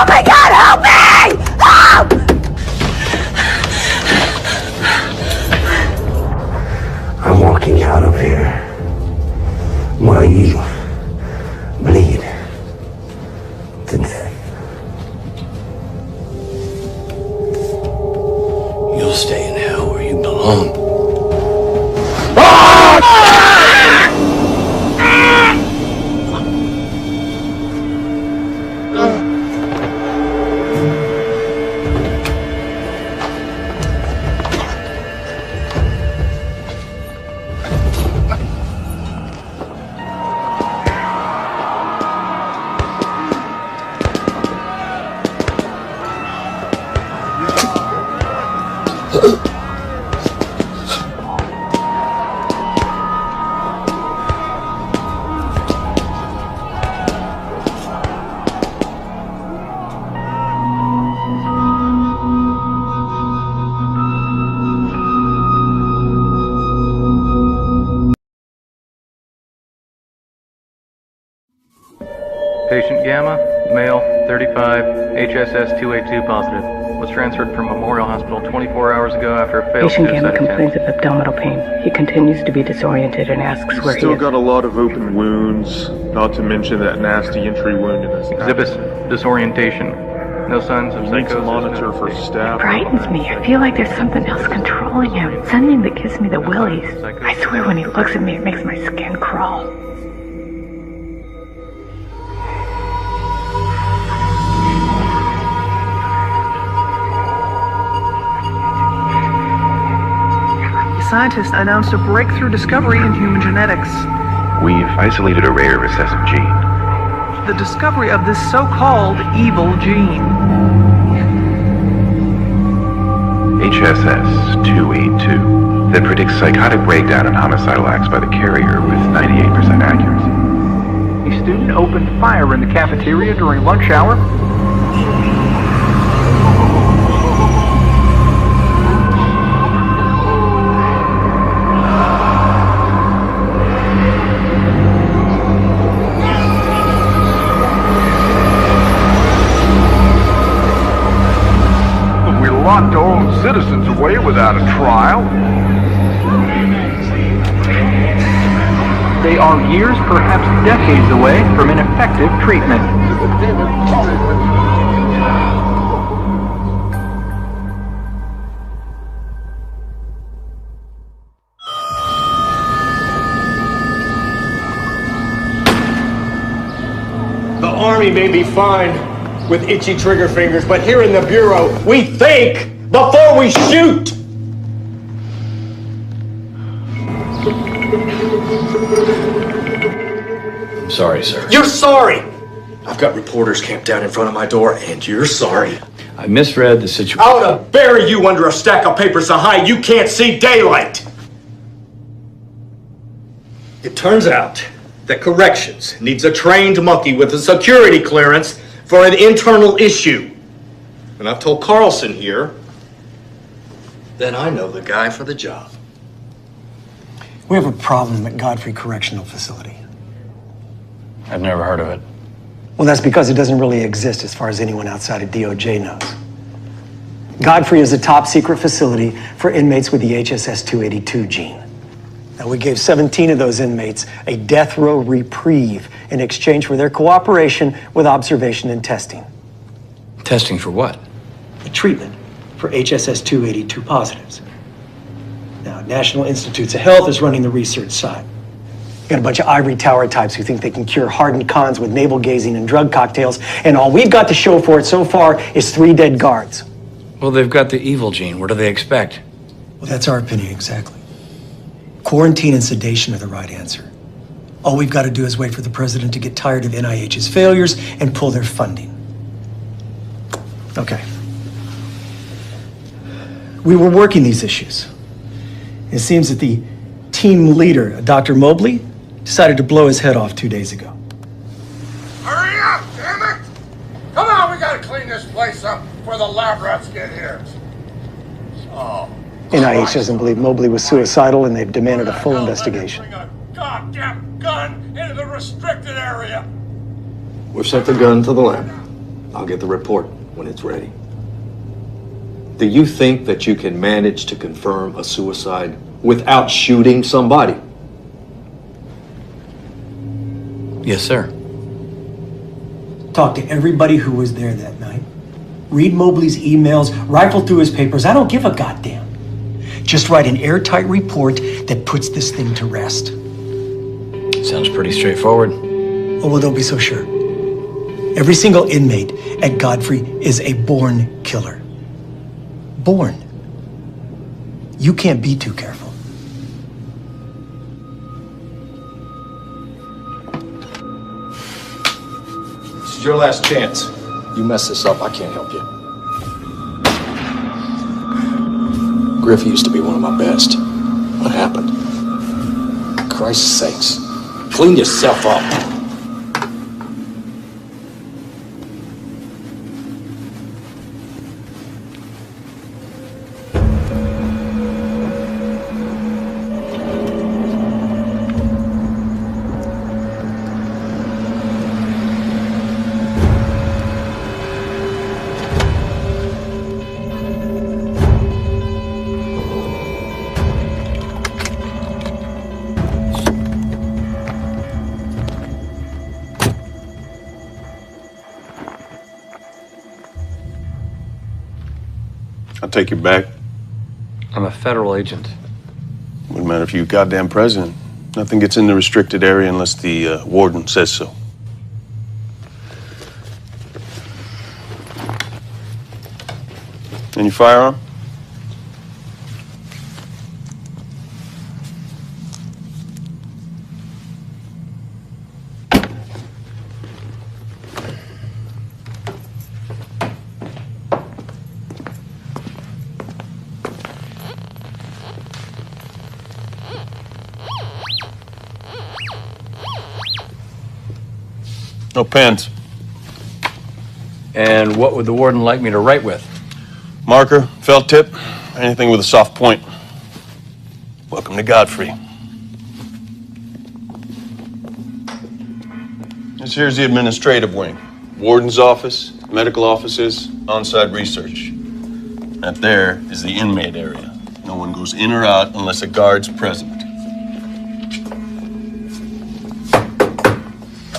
Oh my God, help me! Help! I'm walking out of here while you bleed to death. You'll stay in hell where you belong. Patient Gamma, male, 35, HSS 282 positive. Was transferred from Memorial Hospital 24 hours ago after a failed Patient Gamma suicide complains attempt. of abdominal pain. He continues to be disoriented and asks where he Still is. got a lot of open wounds, not to mention that nasty entry wound in his Exhibits disorientation. No signs of You need to psychosis. monitor for It staph. frightens me. I feel like there's something else controlling him. Something that gives me the willies. I swear when he looks at me, it makes my skin crawl. Scientists announced a breakthrough discovery in human genetics. We've isolated a rare recessive gene. The discovery of this so-called evil gene. HSS-282 that predicts psychotic breakdown and homicidal acts by the carrier with 98% accuracy. A student opened fire in the cafeteria during lunch hour. We locked our own citizens away without a trial. They are years, perhaps decades away from an effective treatment. The Army may be fine with itchy trigger fingers, but here in the Bureau, we think before we shoot! I'm sorry, sir. You're sorry! I've got reporters camped out in front of my door, and you're sorry. I misread the situation. I ought to bury you under a stack of papers so high you can't see daylight! It turns out that corrections needs a trained monkey with a security clearance for an internal issue. And I've told Carlson here that I know the guy for the job. We have a problem at Godfrey Correctional Facility. I've never heard of it. Well, that's because it doesn't really exist as far as anyone outside of DOJ knows. Godfrey is a top secret facility for inmates with the HSS-282 gene. Now, we gave 17 of those inmates a death row reprieve in exchange for their cooperation with observation and testing. Testing for what? A treatment for HSS-282 positives. Now, National Institutes of Health is running the research side. You got a bunch of ivory tower types who think they can cure hardened cons with navel gazing and drug cocktails, and all we've got to show for it so far is 3 dead guards. Well, they've got the evil gene. What do they expect? Well, that's our opinion, exactly. Quarantine and sedation are the right answer. All we've got to do is wait for the president to get tired of NIH's failures and pull their funding. Okay. We were working these issues. It seems that the team leader, Dr. Mobley, decided to blow his head off 2 days ago. Hurry up, damn it! Come on, we gotta clean this place up before the lab rats get here. Oh. NIH doesn't believe Mobley was suicidal, and they've demanded a full investigation. Bring a goddamn gun into the restricted area. We've sent the gun to the lab. I'll get the report when it's ready. Do you think that you can manage to confirm a suicide without shooting somebody? Yes, sir. Talk to everybody who was there that night. Read Mobley's emails, rifle through his papers. I don't give a goddamn. Just write an airtight report that puts this thing to rest. Sounds pretty straightforward. Oh, well, don't be so sure. Every single inmate at Godfrey is a born killer. Born. You can't be too careful. This is your last chance. You mess this up, I can't help you. Griffey used to be one of my best. What happened? For Christ's sakes, clean yourself up. I'll take your back. I'm a federal agent. Wouldn't matter if you're goddamn president. Nothing gets in the restricted area unless the warden says so. And your firearm? No pens. And what would the warden like me to write with? Marker, felt tip, anything with a soft point. Welcome to Godfrey. This here's the administrative wing. Warden's office, medical offices, on-site research. That there is the inmate area. No one goes in or out unless a guard's present.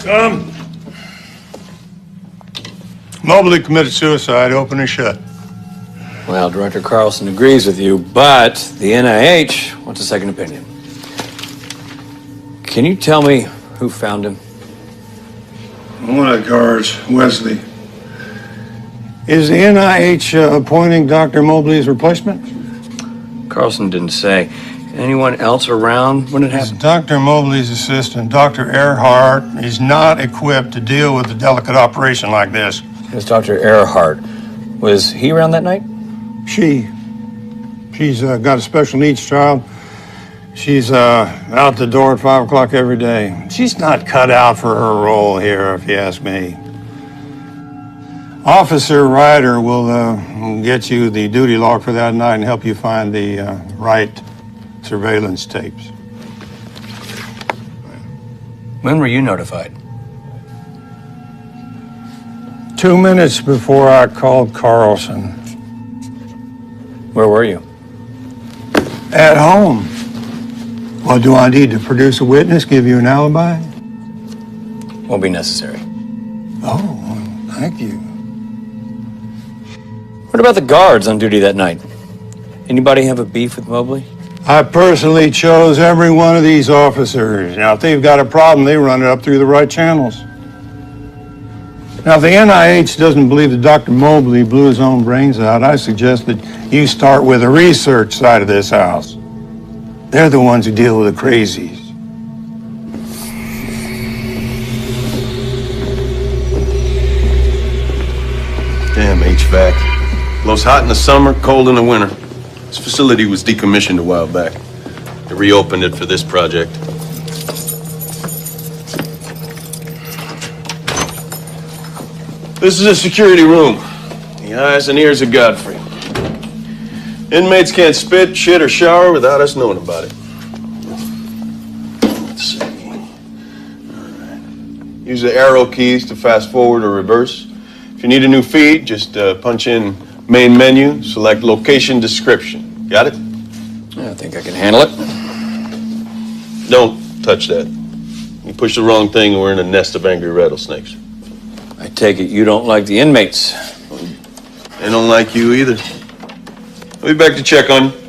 Come. Mobley committed suicide, open and shut. Well, Director Carlson agrees with you, but the NIH wants a second opinion. Can you tell me who found him? One of the guards, Wesley. Is the NIH appointing Dr. Mobley's replacement? Carlson didn't say. Anyone else around when it happened? Dr. Mobley's assistant, Dr. Earhart, is not equipped to deal with a delicate operation like this. It was Dr. Earhart. Was he around that night? She's got a special needs child. She's out the door at 5 o'clock every day. She's not cut out for her role here, if you ask me. Officer Ryder will get you the duty log for that night and help you find the right surveillance tapes. When were you notified? 2 minutes before I called Carlson. Where were you? At home. Well, do I need to produce a witness, give you an alibi? Won't be necessary. Oh, thank you. What about the guards on duty that night? Anybody have a beef with Mobley? I personally chose every one of these officers. Now, if they've got a problem, they run it up through the right channels. Now, if the NIH doesn't believe that Dr. Mobley blew his own brains out, I suggest that you start with the research side of this house. They're the ones who deal with the crazies. Damn HVAC. Blows hot in the summer, cold in the winter. This facility was decommissioned a while back. They reopened it for this project. This is a security room. The eyes and ears of Godfrey. Inmates can't spit, shit, or shower without us knowing about it. Let's see. All right. Use the arrow keys to fast forward or reverse. If you need a new feed, just punch in main menu, select location description. Got it? I think I can handle it. Don't touch that. You push the wrong thing and we're in a nest of angry rattlesnakes. I take it you don't like the inmates. They don't like you either. I'll be back to check on you.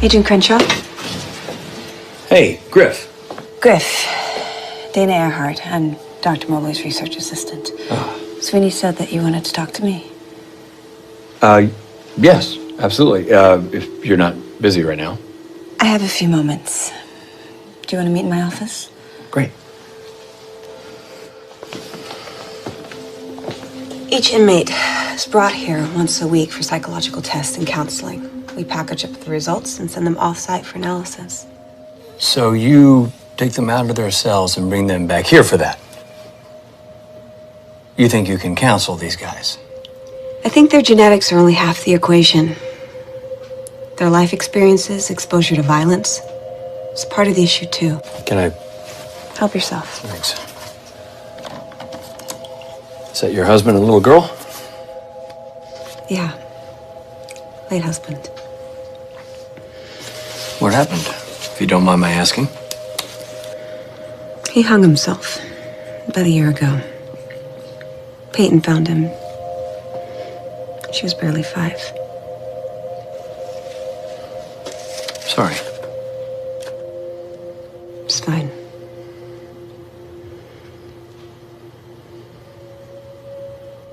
Agent Crenshaw? Hey, Griff. Griff. Dana Earhart. I'm Dr. Mobley's research assistant. Sweeney said that you wanted to talk to me. Yes, absolutely. If you're not busy right now. I have a few moments. Do you want to meet in my office? Great. Each inmate is brought here once a week for psychological tests and counseling. We package up the results and send them off-site for analysis. So you take them out of their cells and bring them back here for that? You think you can counsel these guys? I think their genetics are only half the equation. Their life experiences, exposure to violence, is part of the issue too. Can I? Help yourself. Thanks. Is that your husband and little girl? Yeah. Late husband. What happened, if you don't mind my asking? He hung himself about a year ago. Peyton found him. She was barely 5. Sorry. It's fine.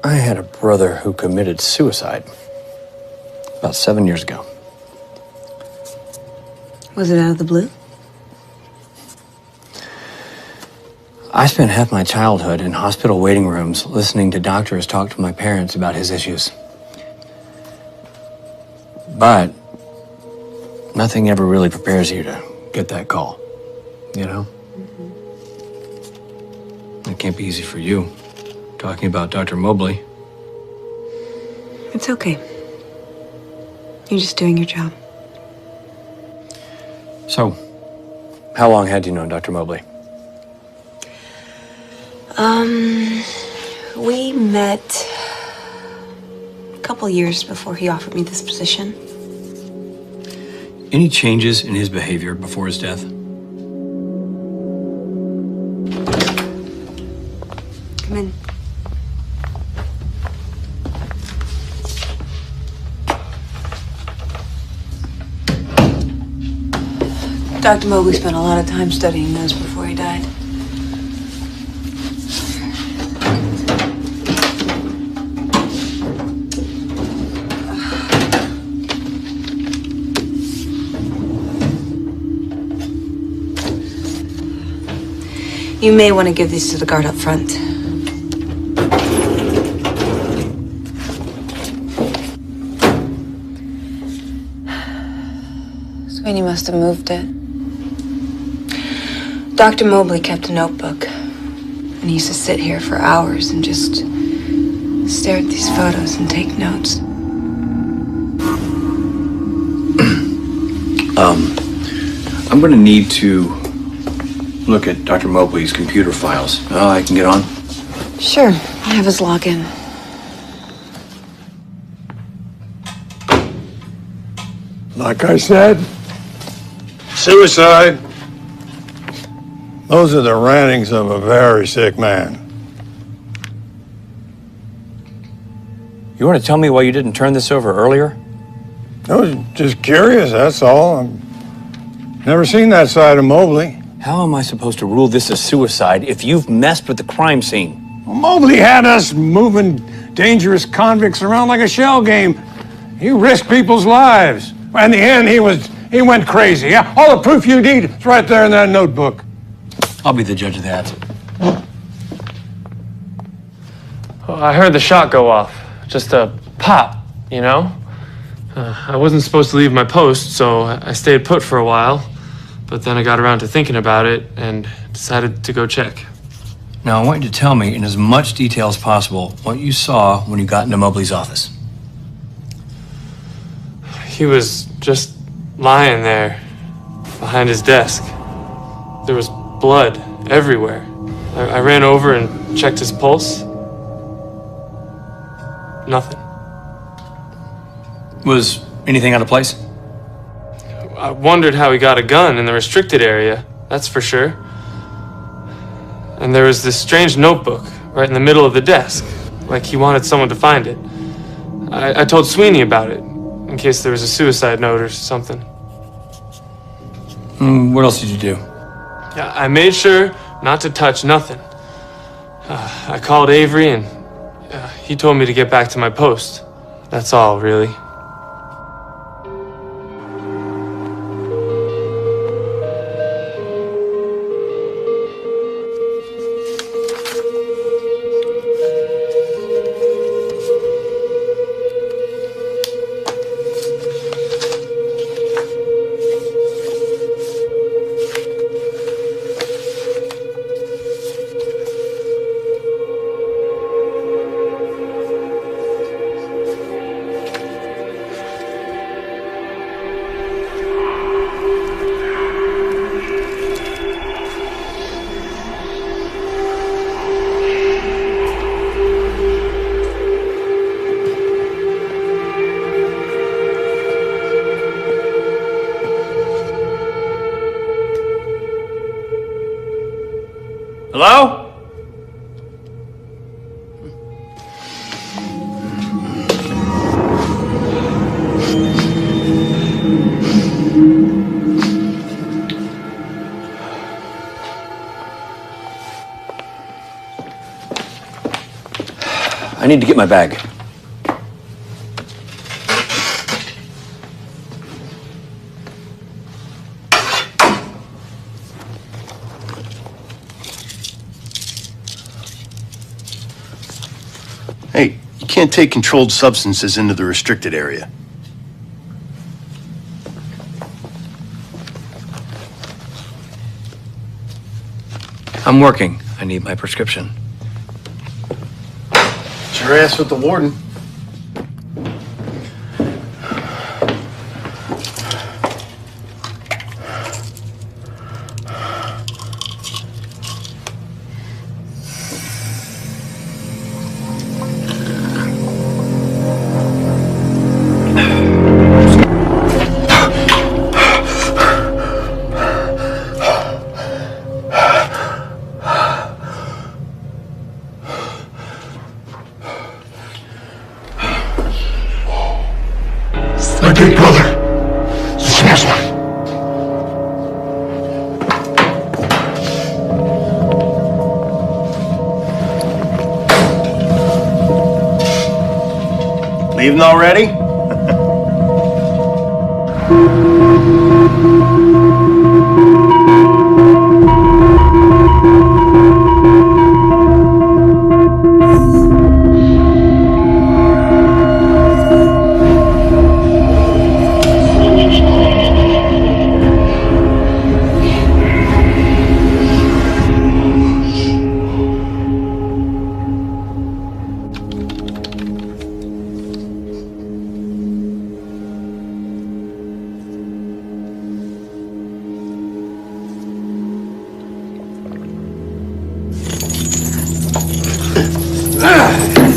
I had a brother who committed suicide about 7 years ago. Was it out of the blue? I spent half my childhood in hospital waiting rooms listening to doctors talk to my parents about his issues. But nothing ever really prepares you to get that call, you know? It can't be easy for you, talking about Dr. Mobley. It's okay. You're just doing your job. So, how long had you known Dr. Mobley? We met a couple years before he offered me this position. Any changes in his behavior before his death? Come in. Dr. Mobley spent a lot of time studying those before he died. You may want to give these to the guard up front. Sweeney must have moved it. Dr. Mobley kept a notebook, and he used to sit here for hours and just stare at these photos and take notes. I'm going to need to look at Dr. Mobley's computer files. I can get on? Sure, I have his login. Like I said, suicide. Those are the rantings of a very sick man. You want to tell me why you didn't turn this over earlier? I was just curious, that's all. I've never seen that side of Mobley. How am I supposed to rule this as suicide if you've messed with the crime scene? Well, Mobley had us moving dangerous convicts around like a shell game. He risked people's lives. In the end, he went crazy. Yeah, all the proof you need is right there in that notebook. I'll be the judge of that. Well, I heard the shot go off. Just a pop, you know? I wasn't supposed to leave my post, so I stayed put for a while. But then I got around to thinking about it and decided to go check. Now, I want you to tell me in as much detail as possible what you saw when you got into Mobley's office. He was just lying there, behind his desk. There was blood everywhere. I ran over and checked his pulse. Nothing. Was anything out of place? I wondered how he got a gun in the restricted area, that's for sure. And there was this strange notebook right in the middle of the desk, like he wanted someone to find it. I told Sweeney about it, in case there was a suicide note or something. What else did you do? Yeah, I made sure not to touch nothing. I called Avery and he told me to get back to my post. That's all, really. Hello? I need to get my bag. Hey, you can't take controlled substances into the restricted area. I'm working. I need my prescription. Sure ass with the warden. My big brother. Smash one. Leaving already?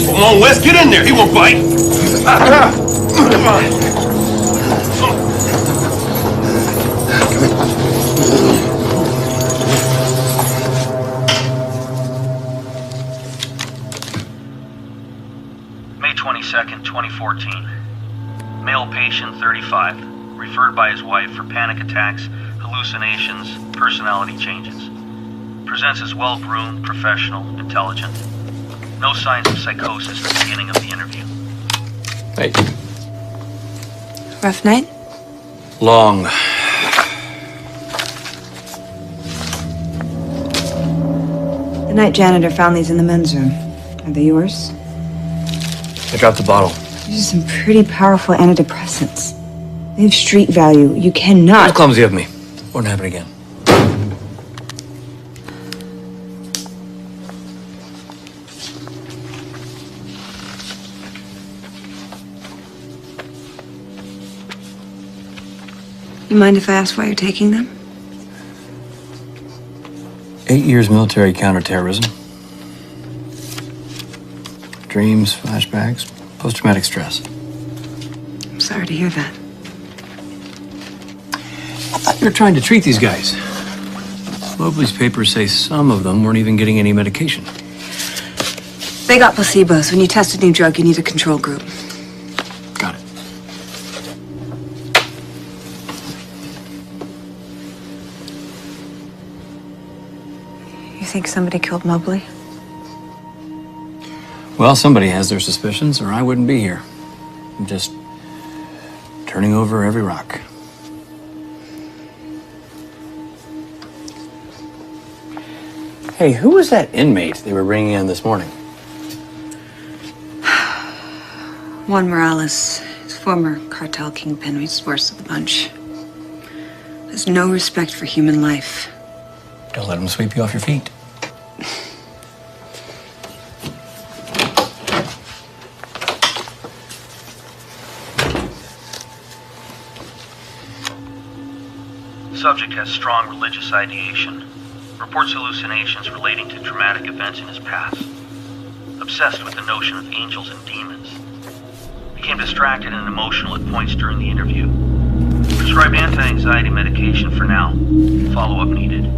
Come on, Wes, get in there. He won't bite. Come on. May 22nd, 2014. Male patient 35, referred by his wife for panic attacks, hallucinations, personality changes. Presents as well-groomed, professional, intelligent. No signs of psychosis at the beginning of the interview. Hey. Rough night? Long. The night janitor found these in the men's room. Are they yours? I dropped the bottle. You These are some pretty powerful antidepressants. They have street value. You That was cannot. clumsy of me. Wouldn't happen again. You mind if I ask why you're taking them? 8 years military counterterrorism. Dreams, flashbacks, post-traumatic stress. I'm sorry to hear that. I thought you were trying to treat these guys. Mobley's papers say some of them weren't even getting any medication. They got placebos. When you test a new drug, you need a control group. Got it. You think somebody killed Mobley? Well, somebody has their suspicions, or I wouldn't be here. I'm just turning over every rock. Hey, who was that inmate they were bringing in this morning? Juan Morales, his former cartel kingpin, he's the worst of the bunch. Has no respect for human life. Don't let him sweep you off your feet. Subject has strong religious ideation. Reports hallucinations relating to traumatic events in his past. Obsessed with the notion of angels and demons. Became distracted and emotional at points during the interview. Prescribed anti-anxiety medication for now. Follow-up needed.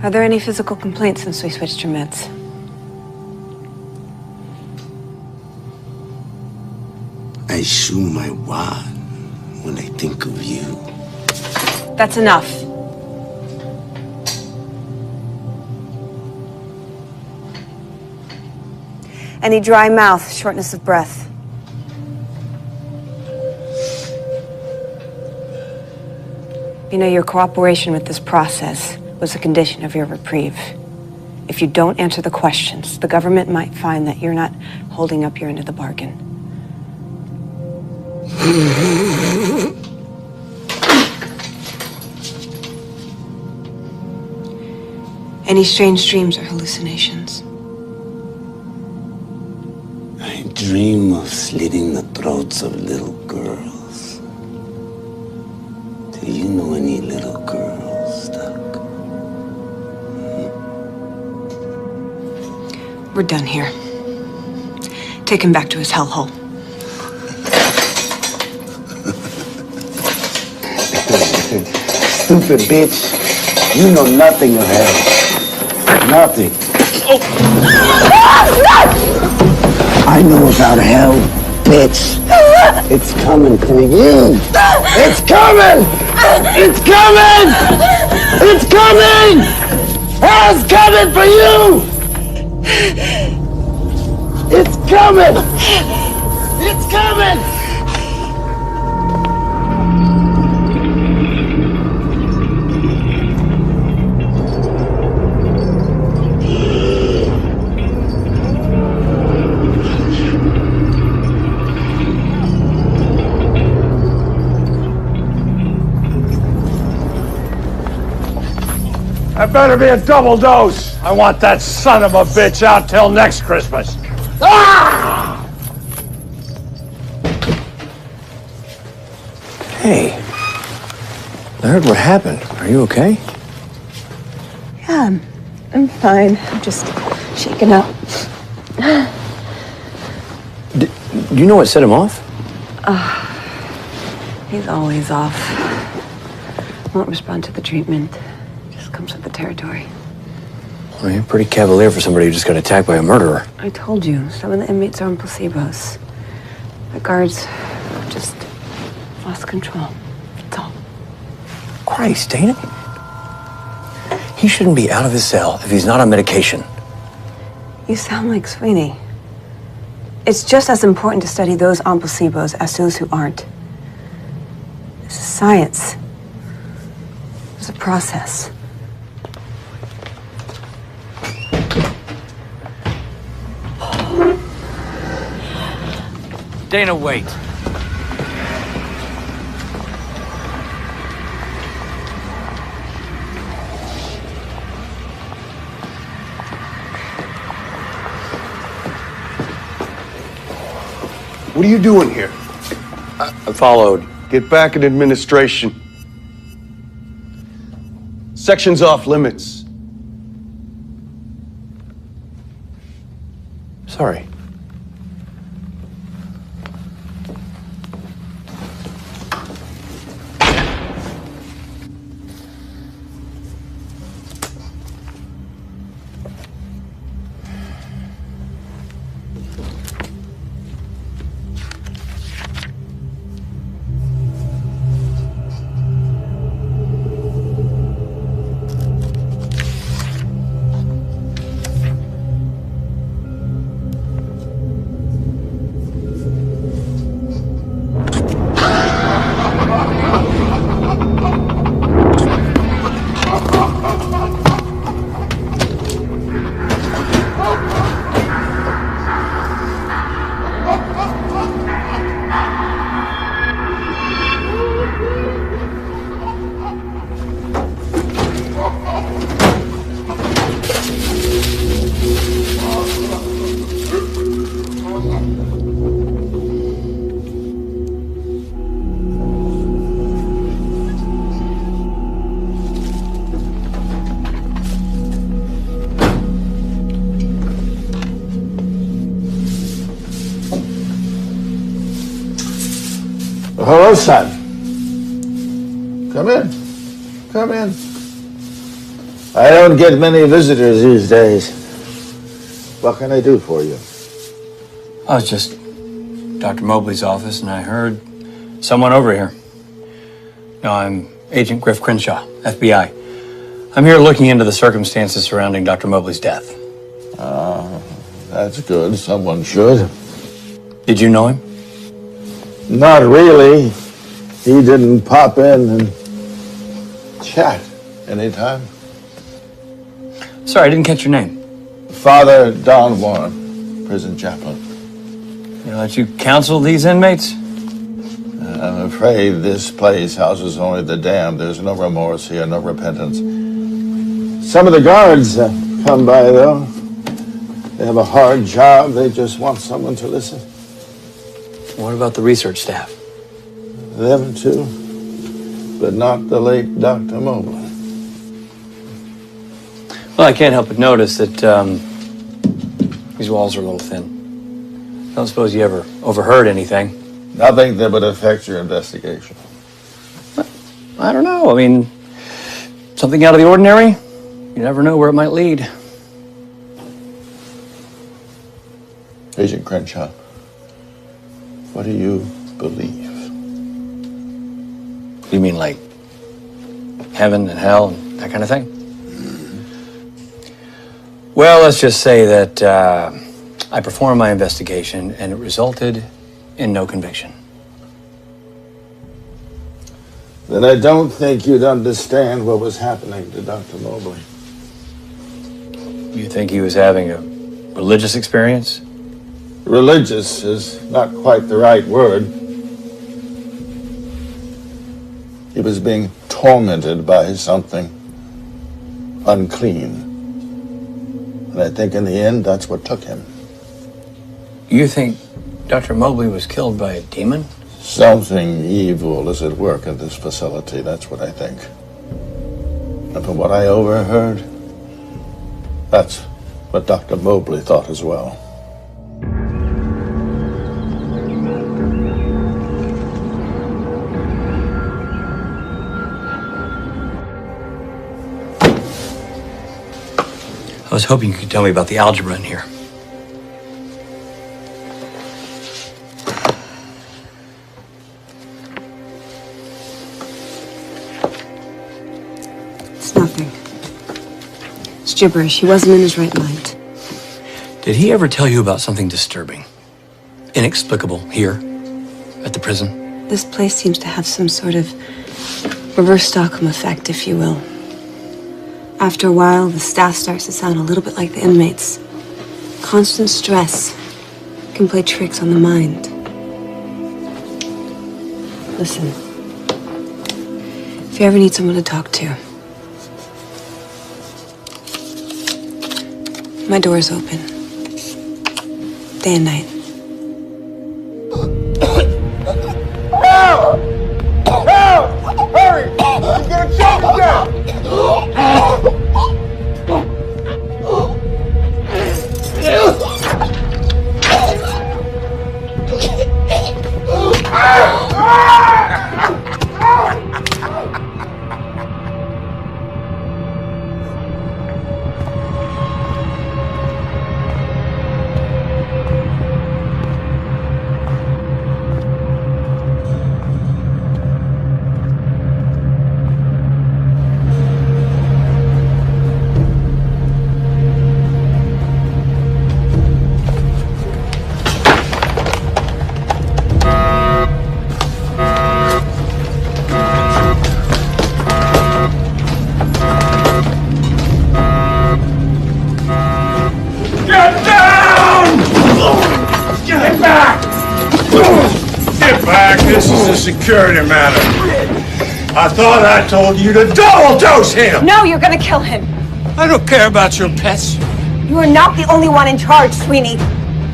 Are there any physical complaints since we switched your meds? I shoot my wad when I think of you. That's enough. Any dry mouth, shortness of breath? You know, your cooperation with this process was a condition of your reprieve. If you don't answer the questions, the government might find that you're not holding up your end of the bargain. Any strange dreams or hallucinations? I dream of slitting the throats of little girls. Do you know any little girls, Doc? We're done here. Take him back to his hellhole. Stupid bitch. You know nothing of hell. Nothing. I know about hell, bitch. It's coming for you. It's coming! It's coming! It's coming! Hell's coming for you! It's coming! It's coming! That better be a double dose. I want that son of a bitch out till next Christmas. Ah! Hey, I heard what happened. Are you okay? Yeah, I'm fine. I'm just shaken up. Do you know what set him off? He's always off. Won't respond to the treatment. Just comes with the territory. Well, you're pretty cavalier for somebody who just got attacked by a murderer. I told you, some of the inmates are on placebos. The guards just lost control. That's all. Christ, ain't it? He shouldn't be out of his cell if he's not on medication. You sound like Sweeney. It's just as important to study those on placebos as those who aren't. This science. It was a process. Dana, wait. What are you doing here? I followed. Get back in administration. Section's off limits. Sorry. Hello, son. Come in. Come in. I don't get many visitors these days. What can I do for you? I was just Dr. Mobley's office, and I heard someone over here. No, I'm Agent Griff Crenshaw, FBI. I'm here looking into the circumstances surrounding Dr. Mobley's death. That's good. Someone should. Did you know him? Not really. He didn't pop in and chat anytime. Sorry, I didn't catch your name. Father Don Warren, prison chaplain. You know, that you counsel these inmates? I'm afraid this place houses only the damned. There's no remorse here, no repentance. Some of the guards come by, though. They have a hard job. They just want someone to listen. What about the research staff? Them too, but not the late Dr. Mobley. Well, I can't help but notice that these walls are a little thin. Don't suppose you ever overheard anything? Nothing that would affect your investigation. I don't know. I mean, something out of the ordinary? You never know where it might lead. Agent Crenshaw, what do you believe? You mean like heaven and hell and that kind of thing? Well, let's just say that I performed my investigation and it resulted in no conviction. Then I don't think you'd understand what was happening to Dr. Mobley. You think he was having a religious experience? Religious is not quite the right word. He was being tormented by something unclean. And I think in the end, that's what took him. You think Dr. Mobley was killed by a demon? Something evil is at work in this facility, that's what I think. And from what I overheard, that's what Dr. Mobley thought as well. I was hoping you could tell me about the algebra in here. It's nothing. It's gibberish. He wasn't in his right mind. Did he ever tell you about something disturbing, inexplicable here at the prison? This place seems to have some sort of reverse Stockholm effect, if you will. After a while, the staff starts to sound a little bit like the inmates. Constant stress can play tricks on the mind. Listen, if you ever need someone to talk to, my door's open, day and night. Help! Help! Hurry! He's gonna choke him down! This is a security matter. I thought I told you to double dose him! No, you're gonna kill him. I don't care about your pets. You are not the only one in charge, Sweeney.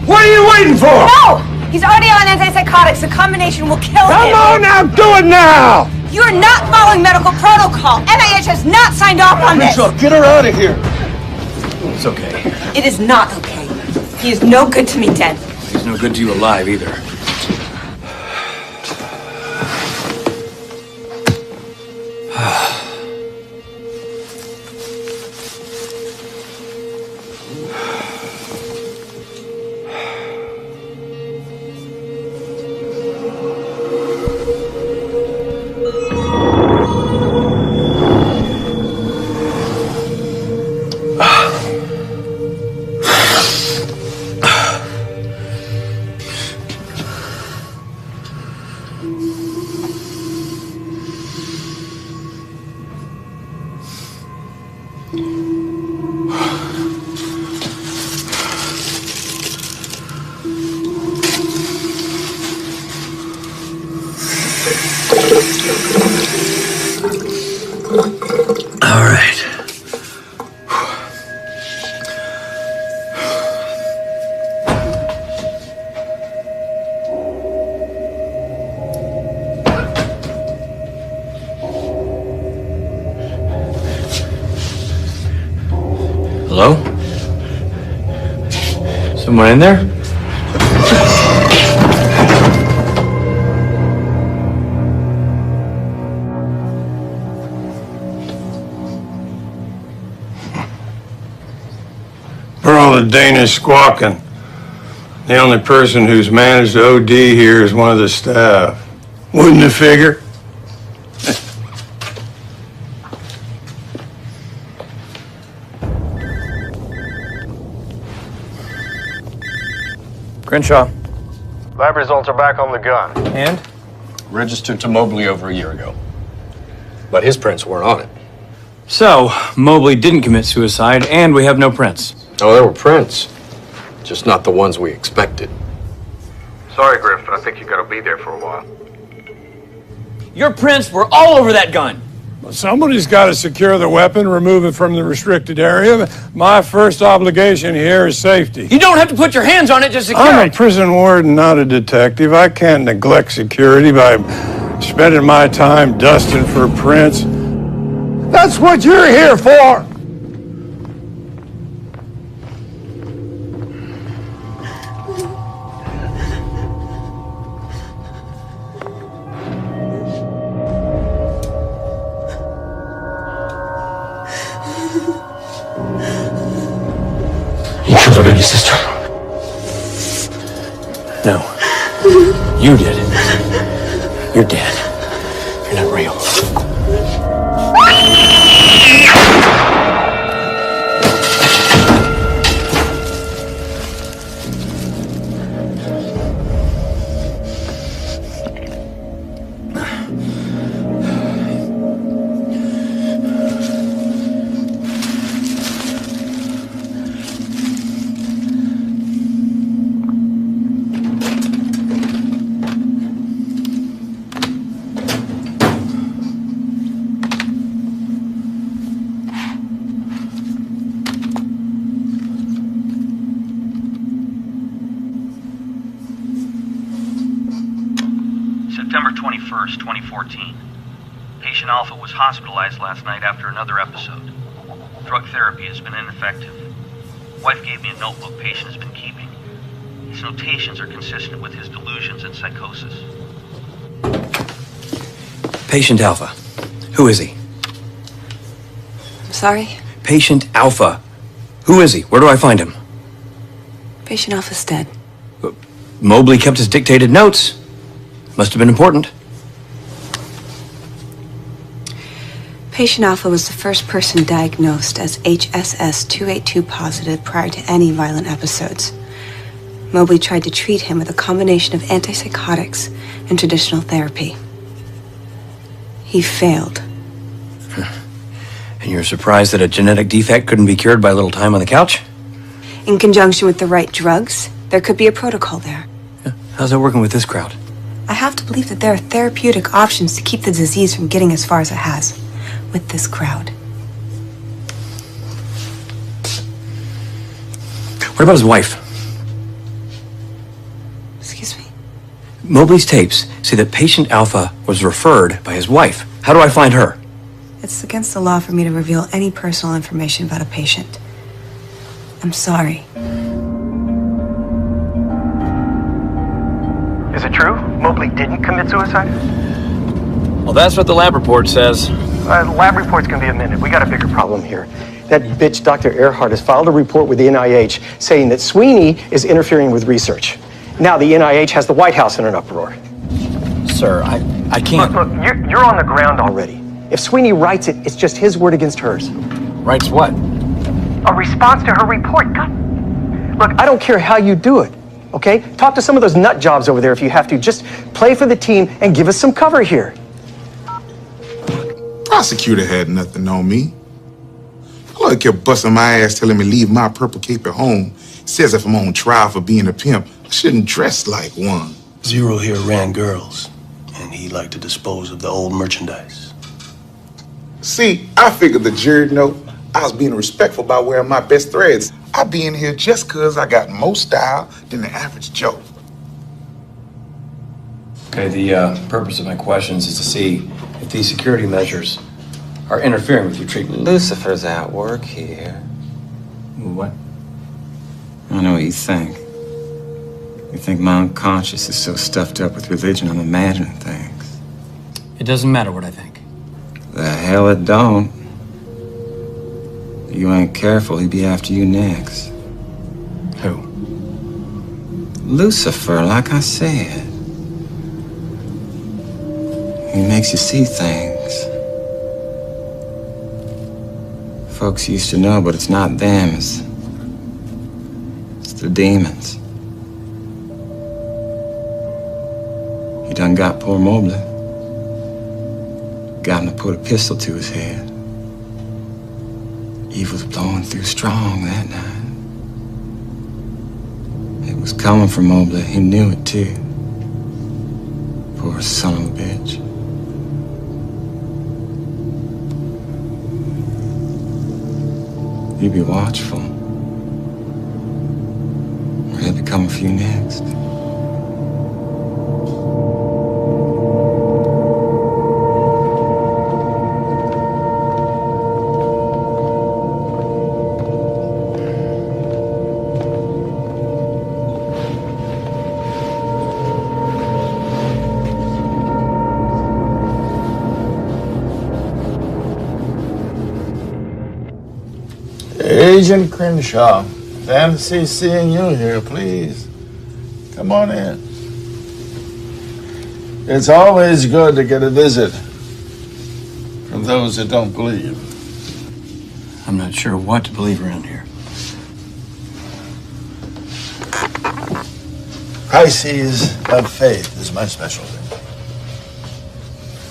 What are you waiting for? No! He's already on antipsychotics. The combination will kill him. Come on now, do it now! You are not following medical protocol. NIH has not signed off on this. Get her out of here. It's okay. It is not okay. He is no good to me dead. He's no good to you alive either. All right. Hello? Someone in there? For all the Danish squawking, the only person who's managed to OD here is one of the staff. Wouldn't you figure? Crenshaw. Lab results are back on the gun. And? Registered to Mobley over a year ago. But his prints weren't on it. So, Mobley didn't commit suicide, and we have no prints. Oh, there were prints. Just not the ones we expected. Sorry, Griff, but I think you gotta be there for a while. Your prints were all over that gun. Well, somebody's got to secure the weapon, remove it from the restricted area. My first obligation here is safety. You don't have to put your hands on it to secure I'm a it. prison warden, not a detective. I can't neglect security by spending my time dusting for prints. That's what you're here for! You killed her baby sister. No. You did. You're dead. You're not real. September 21st, 2014. Patient Alpha was hospitalized last night after another episode. Drug therapy has been ineffective. Wife gave me a notebook patient has been keeping. His notations are consistent with his delusions and psychosis. Patient Alpha. Who is he? I'm sorry? Patient Alpha. Who is he? Where do I find him? Patient Alpha's dead. Mobley kept his dictated notes. Must have been important. Patient Alpha was the first person diagnosed as HSS-282 positive prior to any violent episodes. Mobley tried to treat him with a combination of antipsychotics and traditional therapy. He failed. And you're surprised that a genetic defect couldn't be cured by a little time on the couch? In conjunction with the right drugs, there could be a protocol there. How's that working with this crowd? I have to believe that there are therapeutic options to keep the disease from getting as far as it has. With this crowd. What about his wife? Excuse me? Mobley's tapes say that Patient Alpha was referred by his wife. How do I find her? It's against the law for me to reveal any personal information about a patient. I'm sorry. Is it true? Mobley didn't commit suicide? Well, that's what the lab report says. Lab reports can be amended. We got a bigger problem here. That bitch, Dr. Earhart, has filed a report with the NIH saying that Sweeney is interfering with research. Now the NIH has the White House in an uproar. Sir, I can't... Look, you're on the ground already. If Sweeney writes it, it's just his word against hers. Writes what? A response to her report. God. Look, I don't care how you do it, okay? Talk to some of those nut jobs over there if you have to. Just play for the team and give us some cover here. Prosecutor had nothing on me. Lawyer kept busting my ass, telling me leave my purple cape at home. Says if I'm on trial for being a pimp, I shouldn't dress like one. Zero here ran girls, and he liked to dispose of the old merchandise. See, I figured the jury know I was being respectful by wearing my best threads. I be in here just cause I got more style than the average Joe. Okay, the purpose of my questions is to see if these security measures are interfering with your treatment. Lucifer's at work here. What? I know what you think. You think my unconscious is so stuffed up with religion I'm imagining things. It doesn't matter what I think. The hell it don't. If you ain't careful, he'd be after you next. Who? Lucifer, like I said. He makes you see things. Folks used to know, but it's not them, it's the demons. He done got poor Mobley. Got him to put a pistol to his head. Evil's blowing through strong that night. It was coming for Mobley. He knew it too. Poor son of a bitch. You be watchful. Or he'll be coming for you next. Agent Crenshaw, fancy seeing you here, please. Come on in. It's always good to get a visit from those that don't believe. I'm not sure what to believe around here. Crises of faith is my specialty.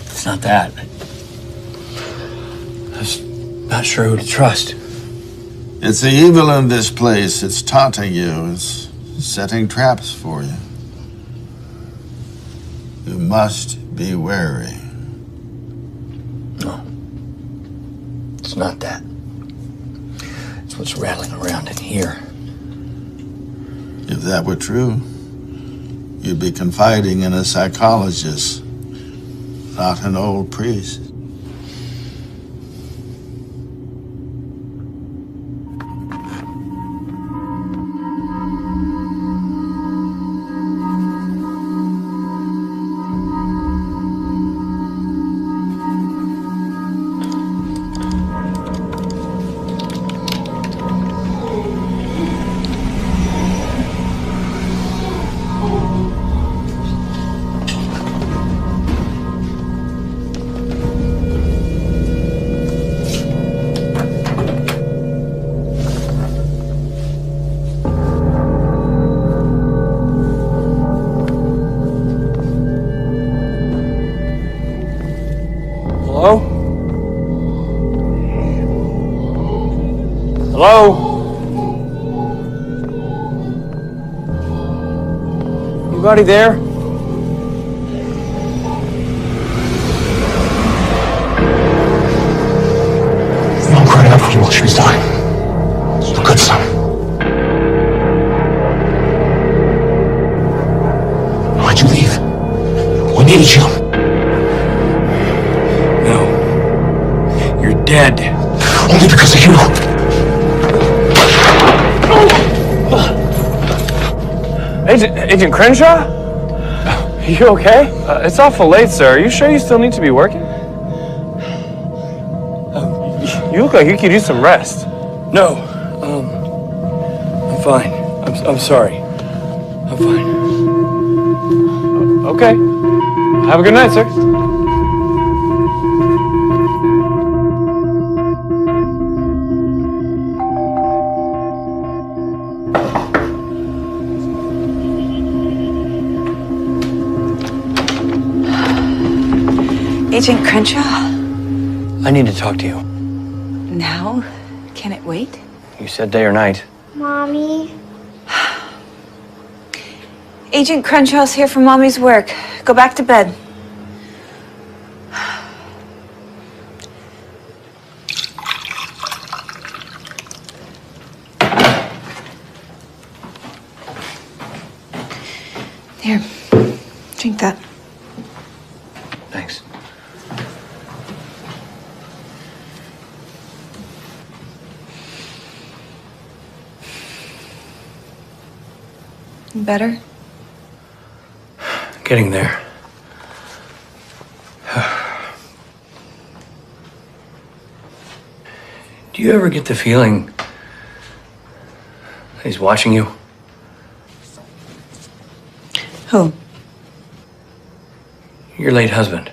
It's not that. I'm just not sure who to trust. It's the evil in this place. It's taunting you. It's setting traps for you. You must be wary. No. It's not that. It's what's rattling around in here. If that were true, you'd be confiding in a psychologist not an old priest. Hello? Hello? Anybody there? Mom cried out for you while she was dying. You're a good son. Why'd you leave? We needed you. You're dead. Only because of you. Agent Crenshaw? You okay? It's awful late, sir. Are you sure you still need to be working? You look like you could use some rest. No, I'm fine. I'm sorry. I'm fine. Okay. Have a good night, sir. Agent Crenshaw? I need to talk to you. Now? Can it wait? You said day or night. Mommy? Agent Crenshaw's here for Mommy's work. Go back to bed. Here, drink that. Thanks. Better? Getting there. Do you ever get the feeling that he's watching you? Who? Your late husband.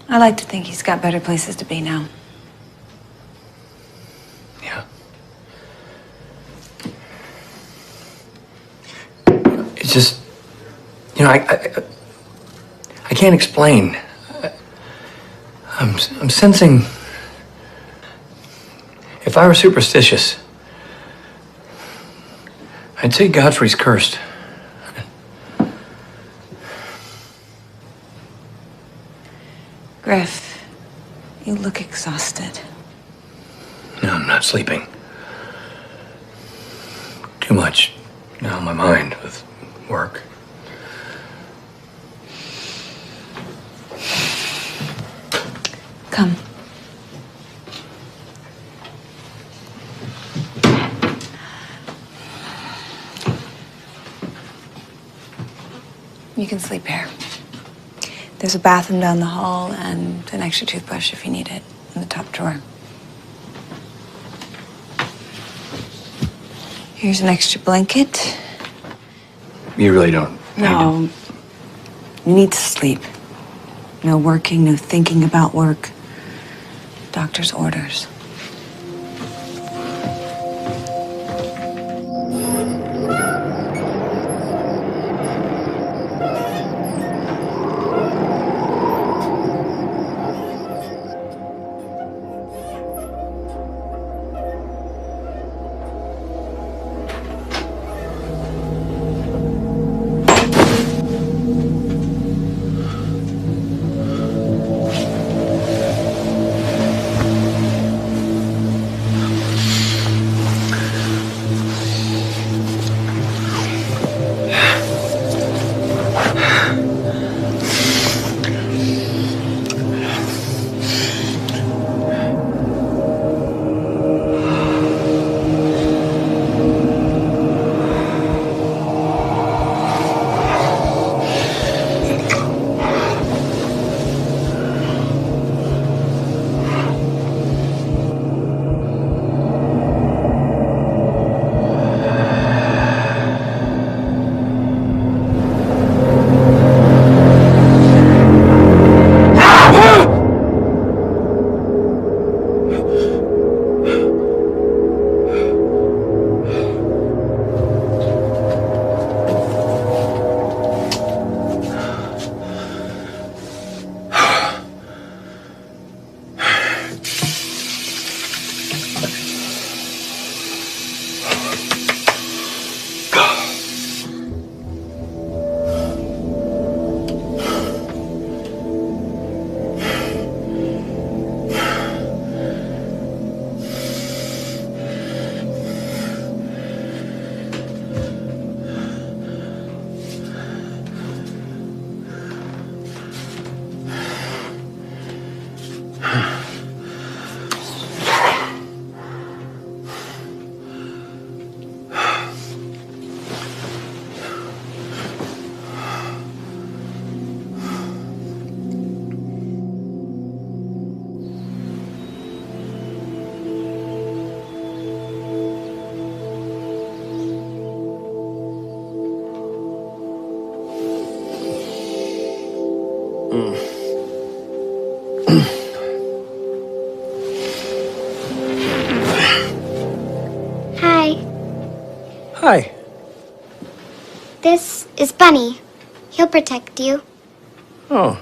I like to think he's got better places to be now. Yeah. It's just, you know, I can't explain. I'm sensing. If I were superstitious, I'd say Godfrey's cursed. Griff, you look exhausted. No, I'm not sleeping. Too much now on my mind with work. Come. You can sleep here. There's a bathroom down the hall and an extra toothbrush if you need it in the top drawer. Here's an extra blanket. You really don't. No. You need to sleep. No working, no thinking about work. Doctor's orders. Hi. Hi. This is Bunny. He'll protect you. Oh.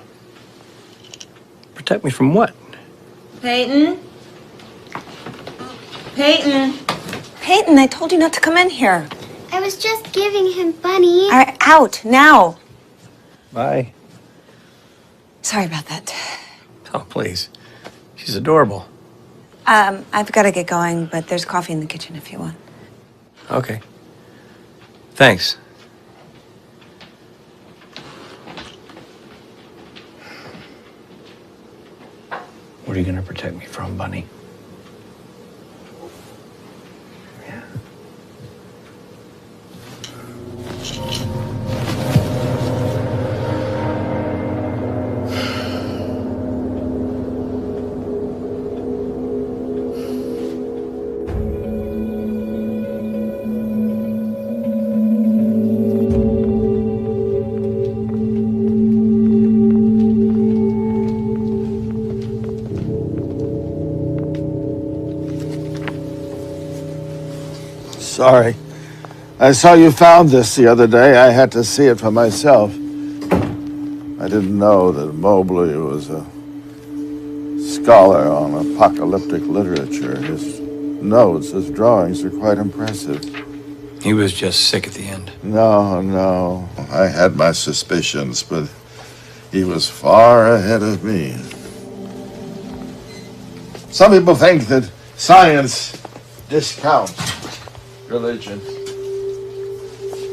Protect me from what? Peyton? Peyton? Peyton, I told you not to come in here. I was just giving him Bunny. All right, out, now. Bye. Sorry about that. Oh, please. She's adorable. I've got to get going, but there's coffee in the kitchen if you want. Okay. Thanks. What are you gonna protect me from, Bunny? Sorry. I saw you found this the other day. I had to see it for myself. I didn't know that Mobley was a scholar on apocalyptic literature. His notes, his drawings are quite impressive. He was just sick at the end. No. I had my suspicions, but he was far ahead of me. Some people think that science discounts religion.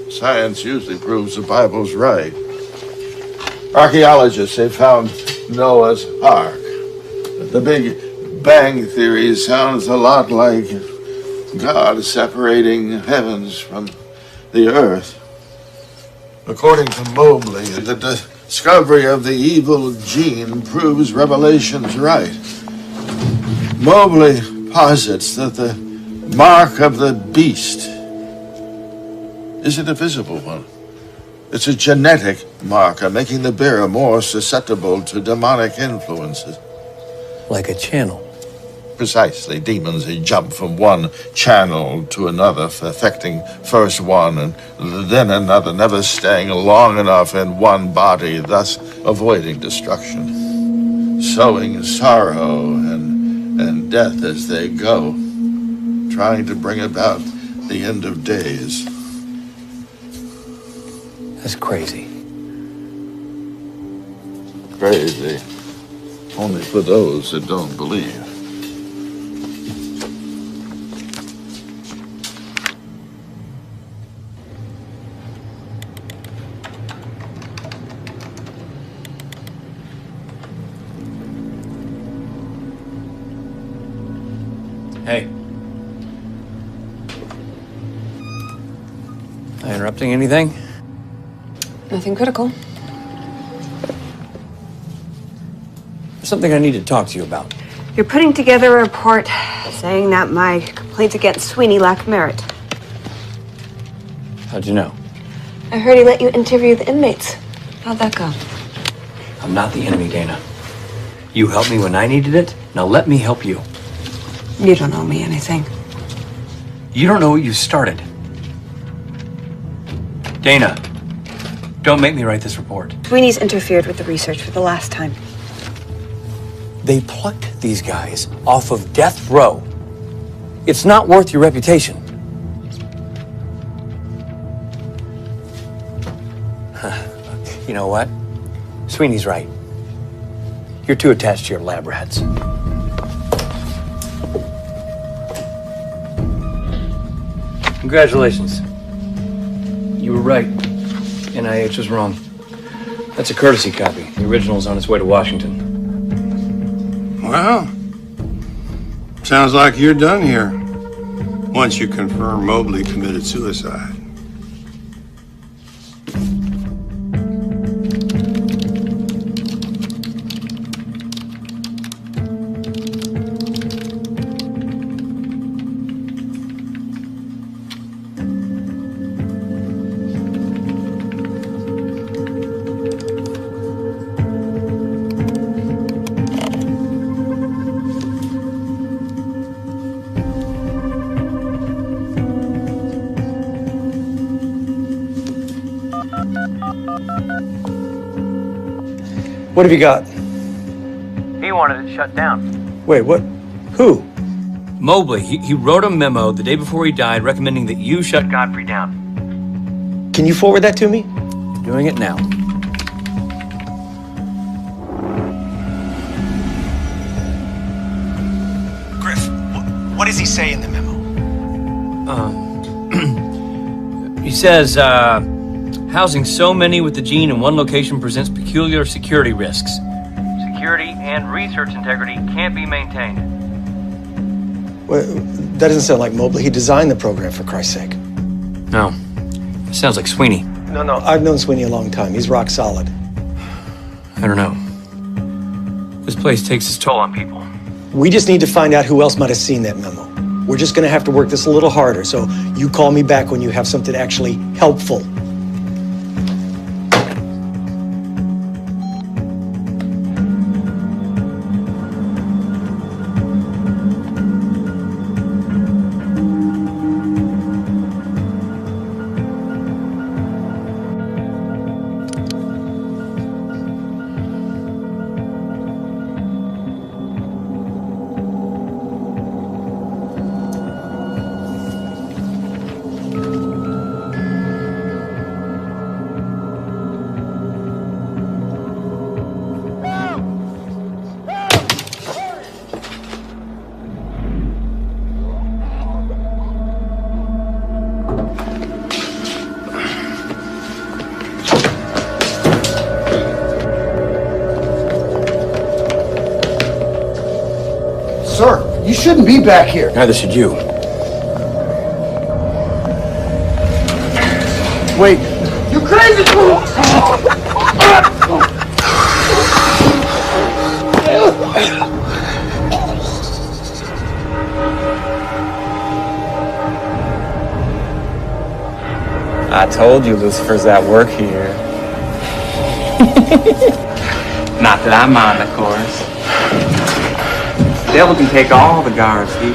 Science usually proves the Bible's right. Archaeologists have found Noah's Ark. The Big Bang Theory sounds a lot like God separating heavens from the earth. According to Mobley, the discovery of the evil gene proves Revelation's right. Mobley posits that the mark of the beast isn't a visible one. It's a genetic marker, making the bearer more susceptible to demonic influences. Like a channel. Precisely. Demons, they jump from one channel to another, affecting first one and then another, never staying long enough in one body, thus avoiding destruction. Sowing sorrow and death as they go, trying to bring about the end of days. That's crazy. Crazy. Only for those that don't believe. Hey. Am I interrupting anything? Nothing critical. There's something I need to talk to you about. You're putting together a report saying that my complaints against Sweeney lack merit. How'd you know? I heard he let you interview the inmates. How'd that go? I'm not the enemy, Dana. You helped me when I needed it. Now let me help you. You don't owe me anything. You don't know what you started. Dana, don't make me write this report. Sweeney's interfered with the research for the last time. They plucked these guys off of death row. It's not worth your reputation. You know what? Sweeney's right. You're too attached to your lab rats. Congratulations. You were right. NIH was wrong. That's a courtesy copy. The original's on its way to Washington. Well, sounds like you're done here. Once you confirm Mobley committed suicide. What have you got? He wanted it shut down. Wait, what? Who? Mobley, he wrote a memo the day before he died recommending that you shut Godfrey down. Can you forward that to me? Doing it now. Griff, what does he say in the memo? He says, housing so many with the gene in one location presents peculiar security risks. Security and research integrity can't be maintained. Well, that doesn't sound like Mobley. He designed the program, for Christ's sake. No. It sounds like Sweeney. No. I've known Sweeney a long time. He's rock solid. I don't know. This place takes its toll on people. We just need to find out who else might have seen that memo. We're just going to have to work this a little harder, so you call me back when you have something actually helpful. Sir, you shouldn't be back here. Neither should you. Wait. You crazy fool! I told you Lucifer's at work here. Not that I mind, of course. The devil can take all the guards here.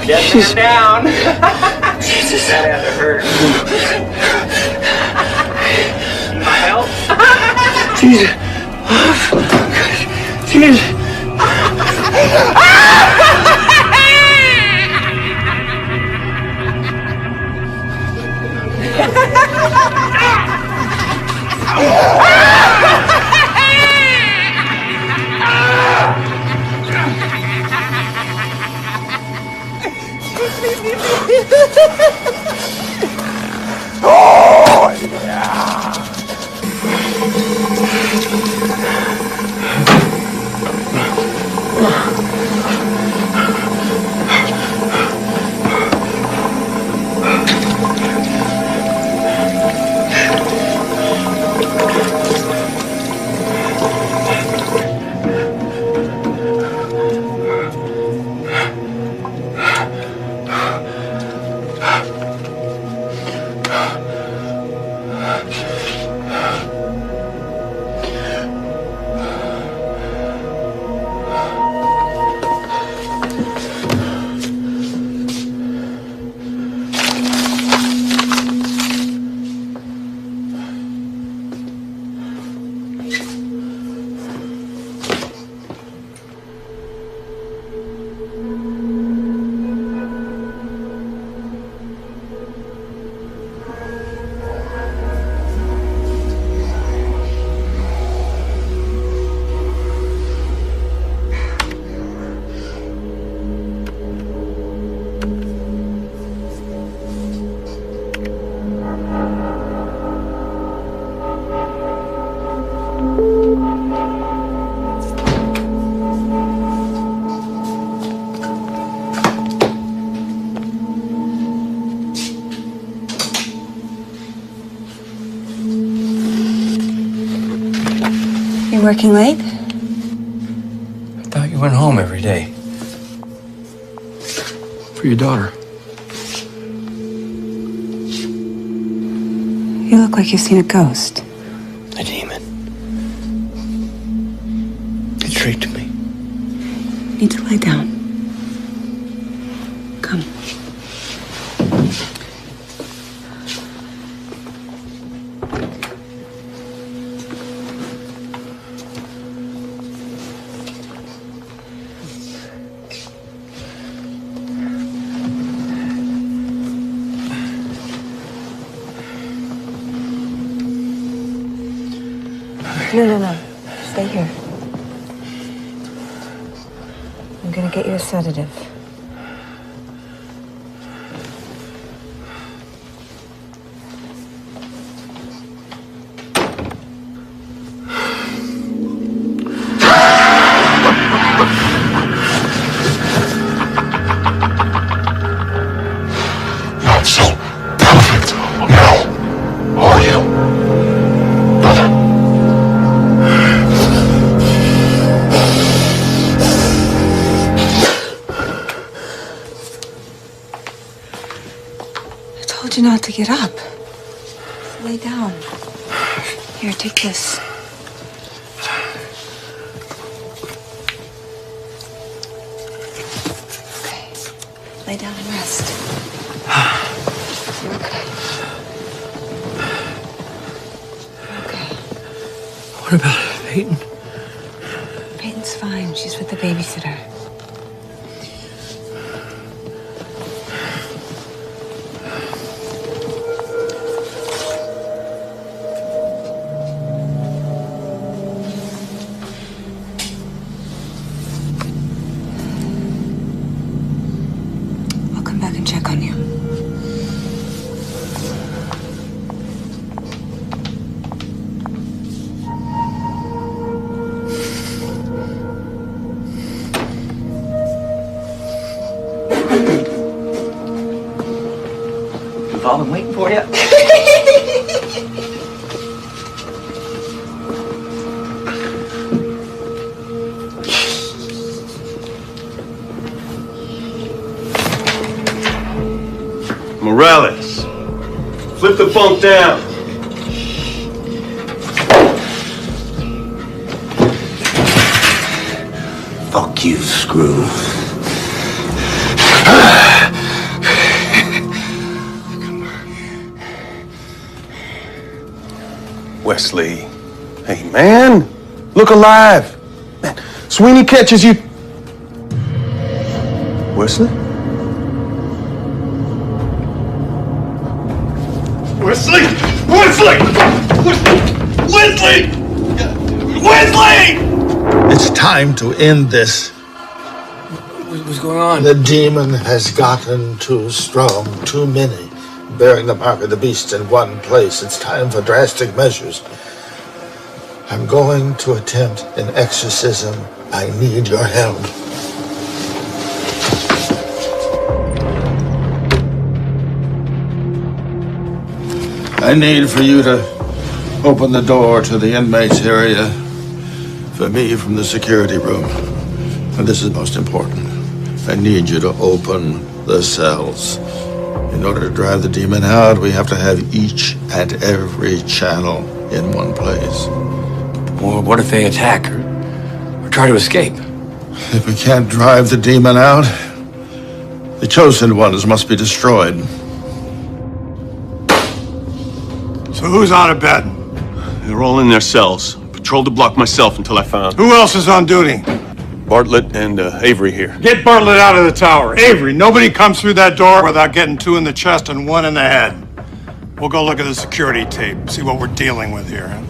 Get him down. Jesus. That had to hurt. Need my help? Jesus. Jesus. Oh, yeah. You working late? I thought you went home every day. For your daughter. You look like you've seen a ghost. A demon. It tricked me. You need to lie down. No. Stay here. I'm gonna get you a sedative. Not so perfect now, are you, brother? I told you not to get up. Lay down. Here, take this. Okay. Lay down and rest. You're okay. You're okay. What about Peyton? Peyton's fine. She's with the babysitter. I'll come back and check on you. We've all been waiting for you. Morales, flip the bunk down. Fuck you, Screw. Wesley, hey man, look alive. Man, Sweeney catches you. Wesley? Wesley! Wesley! Wesley! Wesley! It's time to end this. What's going on? The demon has gotten too strong, too many, bearing the mark of the beast in one place. It's time for drastic measures. I'm going to attempt an exorcism. I need your help. I need for you to open the door to the inmates area for me from the security room. And this is most important. I need you to open the cells. In order to drive the demon out, we have to have each and every channel in one place. Well, what if they attack or try to escape? If we can't drive the demon out, the chosen ones must be destroyed. So who's out of bed? They're all in their cells. Patrolled the block myself until I found Who else is on duty? Bartlett and Avery here. Get Bartlett out of the tower. Avery, nobody comes through that door without getting 2 in the chest and 1 in the head. We'll go look at the security tape, see what we're dealing with here. Huh?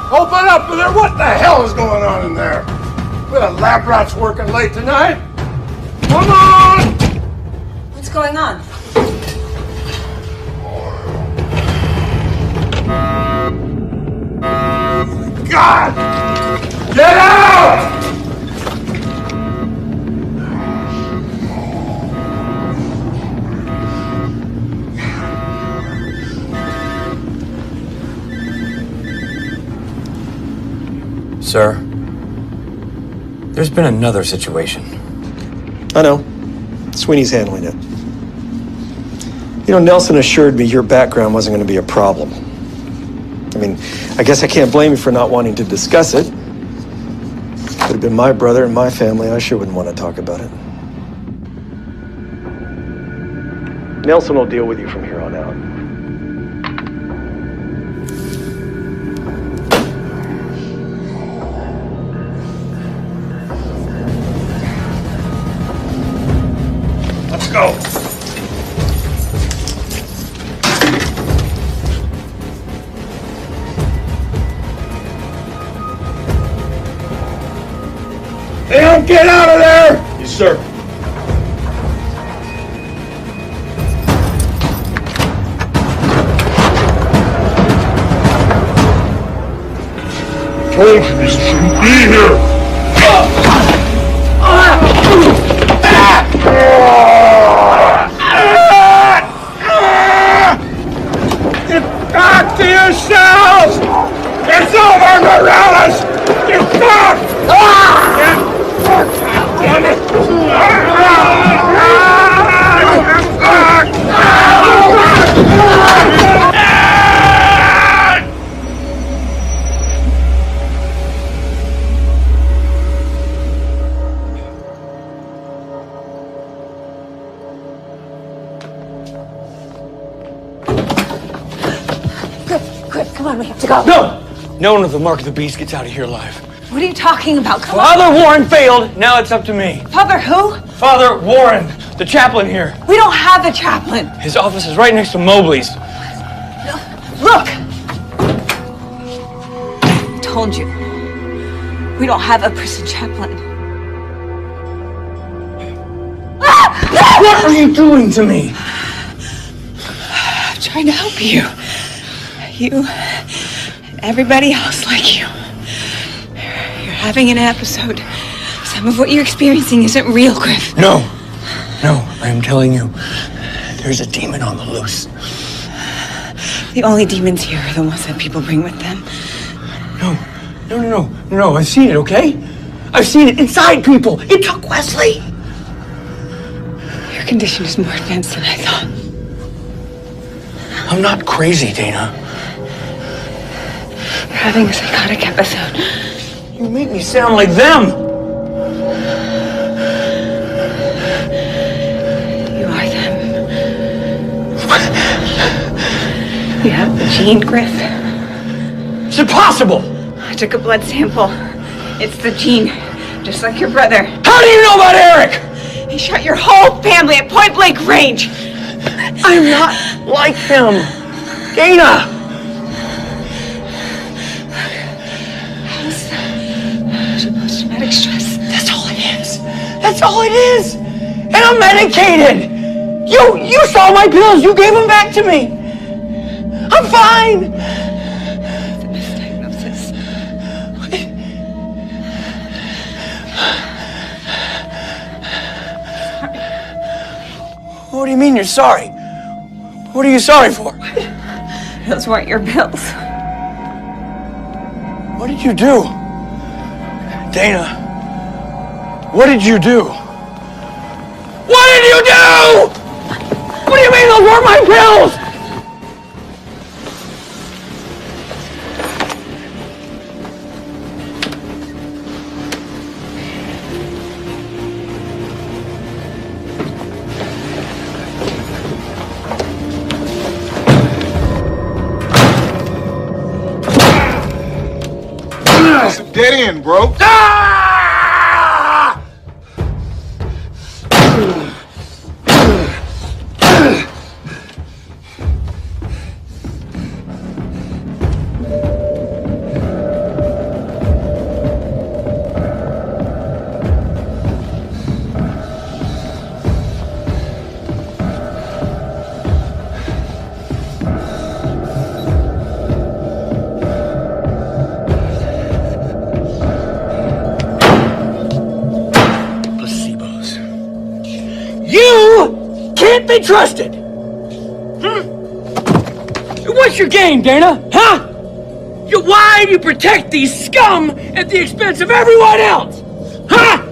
Open up in there! What the hell is going on in there? We got lab rats working late tonight. Come on! What's going on? God! Get out! Sir, there's been another situation. I know. Sweeney's handling it. You know, Nelson assured me your background wasn't going to be a problem. I mean, I guess I can't blame you for not wanting to discuss it. Could have been my brother and my family. I sure wouldn't want to talk about it. Nelson will deal with you from here on out. Let's go. Leon, get out of there! Yes, sir. Told you this shouldn't be here! Get back to yourselves! It's over, Morales! Get back! Get back! Damn it! Get back! Quick, come on, we have to go. No! No one with the mark of the beast gets out of here alive. What are you talking about? Come Father on. Warren failed, now it's up to me. Father who? Father Warren, the chaplain here. We don't have a chaplain. His office is right next to Mobley's. Look! I told you. We don't have a prison chaplain. What are you doing to me? I'm trying to help you. You and everybody else like you. You're having an episode. Some of what you're experiencing isn't real, Griff. No, I am telling you, there's a demon on the loose. The only demons here are the ones that people bring with them. No, I've seen it, okay? I've seen it inside people. It took Wesley. Your condition is more advanced than I thought. I'm not crazy, Dana. You're having a psychotic episode. You make me sound like them. You are them. You have the gene, Griff. It's impossible. I took a blood sample. It's the gene, just like your brother. How do you know about Eric? He shot your whole family at point blank range. I'm not like him. Dana. Post-traumatic stress. That's all it is. That's all it is. And I'm medicated. You saw my pills. You gave them back to me. I'm fine. It's a misdiagnosis. What do you mean you're sorry? What are you sorry for? Those weren't your pills. What did you do? Dana, what did you do? What did you do? What do you mean those weren't my pills? It's a dead end, bro. You can't be trusted. What's your game, Dana? Huh? Why do you protect these scum at the expense of everyone else? Huh?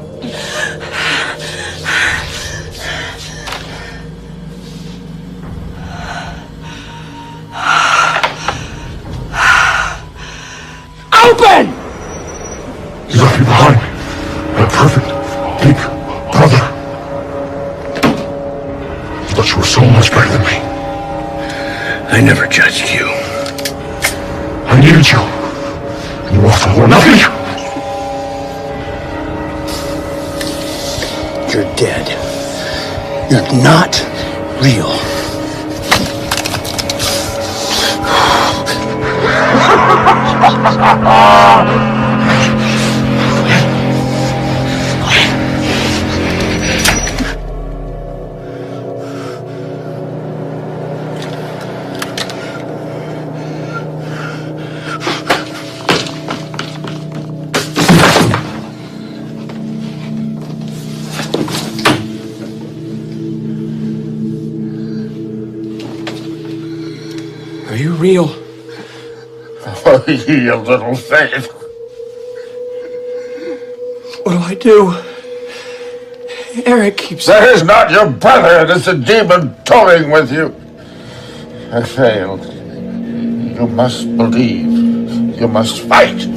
open! You left me behind. My perfect, big brother. I thought you were so much better than me. I never judged you. I needed you. And you also were nothing. You're dead. You're not real. Are you real? Oh, you little faith. What'll I do? Eric keeps... That is not your brother. It is a demon toying with you. I failed. You must believe. You must fight.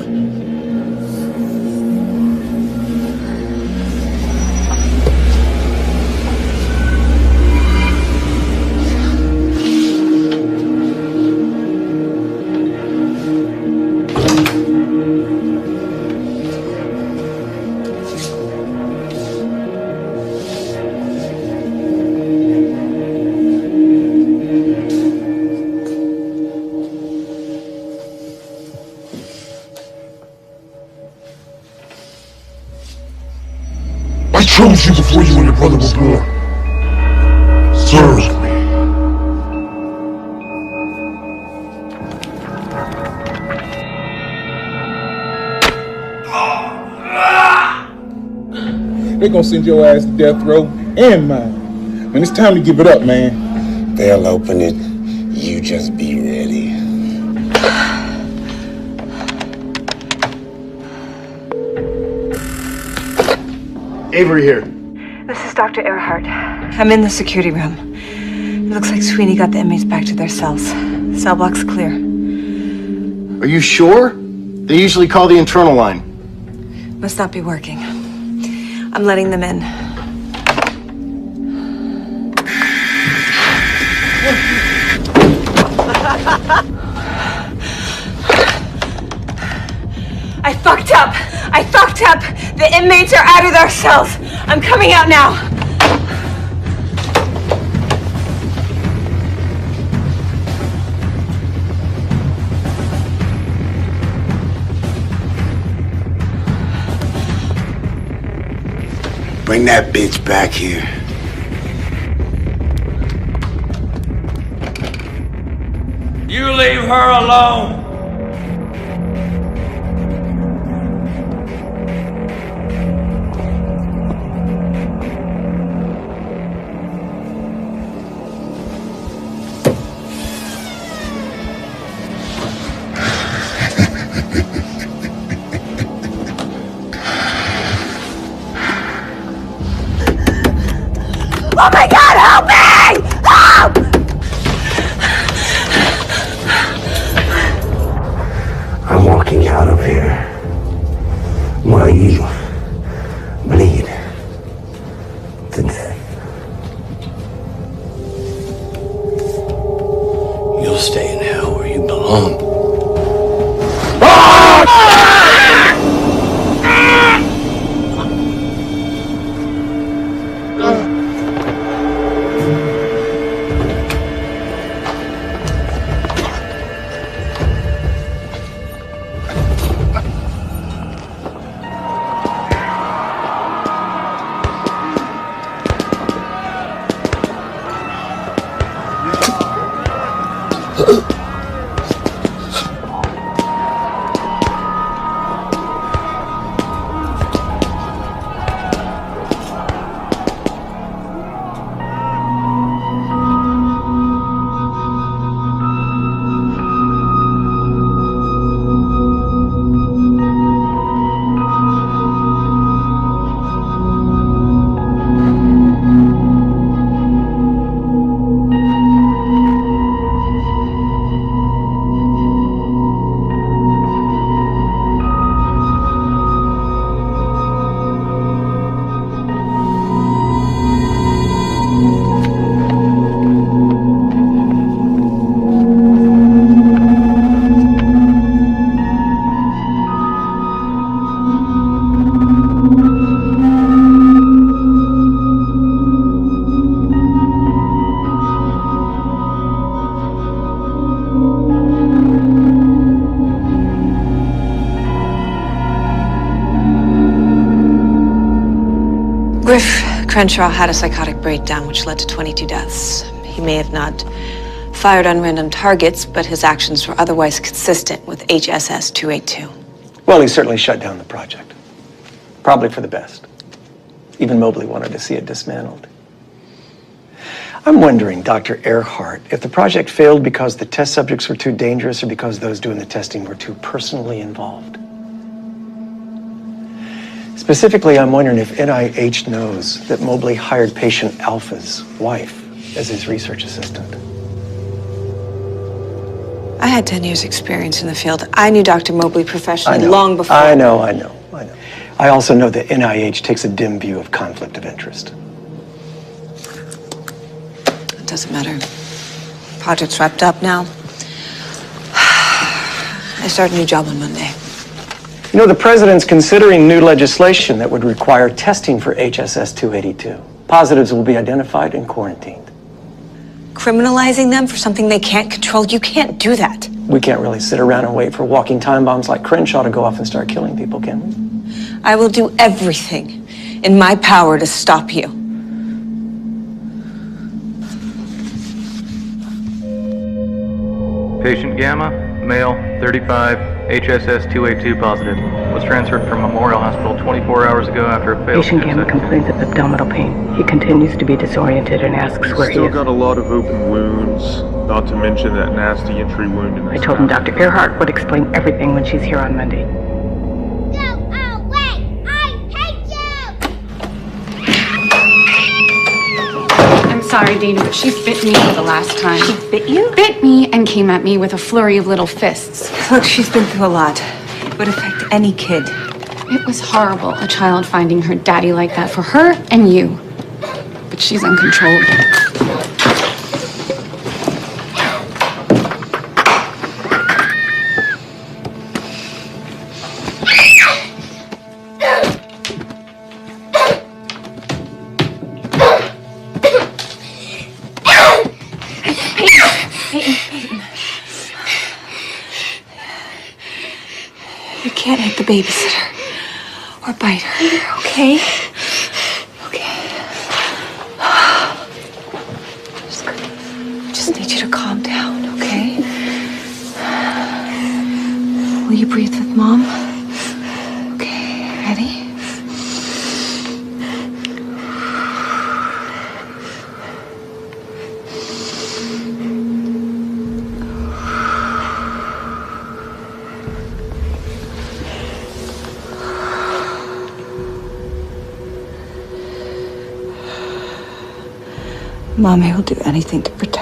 I chose you before you and your brother were born. Serve me. They're gonna send your ass to death row and mine. Man, it's time to give it up, man. They'll open it. You just be ready. Avery here. This is Dr. Earhart. I'm in the security room. It looks like Sweeney got the inmates back to their cells. Cell block's clear. Are you sure? They usually call the internal line. Must not be working. I'm letting them in. I fucked up! I fucked up! The inmates are out of their cells! I'm coming out now! Bring that bitch back here. You leave her alone! Oh my God, help me! Help! I'm walking out of here while you bleed to death. You'll stay in hell where you belong. Crenshaw had a psychotic breakdown which led to 22 deaths. He may have not fired on random targets, but his actions were otherwise consistent with HSS 282. Well, he certainly shut down the project. Probably for the best. Even Mobley wanted to see it dismantled. I'm wondering, Dr. Earhart, if the project failed because the test subjects were too dangerous or because those doing the testing were too personally involved. Specifically, I'm wondering if NIH knows that Mobley hired patient Alpha's wife as his research assistant. I had 10 years experience in the field. I knew Dr. Mobley professionally long before. I know. I also know that NIH takes a dim view of conflict of interest. It doesn't matter. Project's wrapped up now. I start a new job on Monday. You know, the president's considering new legislation that would require testing for HSS 282. Positives will be identified and quarantined. Criminalizing them for something they can't control, you can't do that. We can't really sit around and wait for walking time bombs like Crenshaw to go off and start killing people, can we? I will do everything in my power to stop you. Patient Gamma, male, 35, HSS 282 positive. Was transferred from Memorial Hospital 24 hours ago after a failed Patient Gamma complains of abdominal pain. He continues to be disoriented and asks where he Still is. got a lot of open wounds, not to mention that nasty entry wound in the I told him Dr. Earhart would explain everything when she's here on Monday. I'm sorry, Dana, but she bit me for the last time. She bit you? Bit me and came at me with a flurry of little fists. Look, she's been through a lot. It would affect any kid. It was horrible, a child finding her daddy like that for her and you. But she's uncontrollable. You can't hit the babysitter or bite her, okay? Just need you to calm down, okay? Will you breathe with Mom? Okay, ready? Mommy will do anything to protect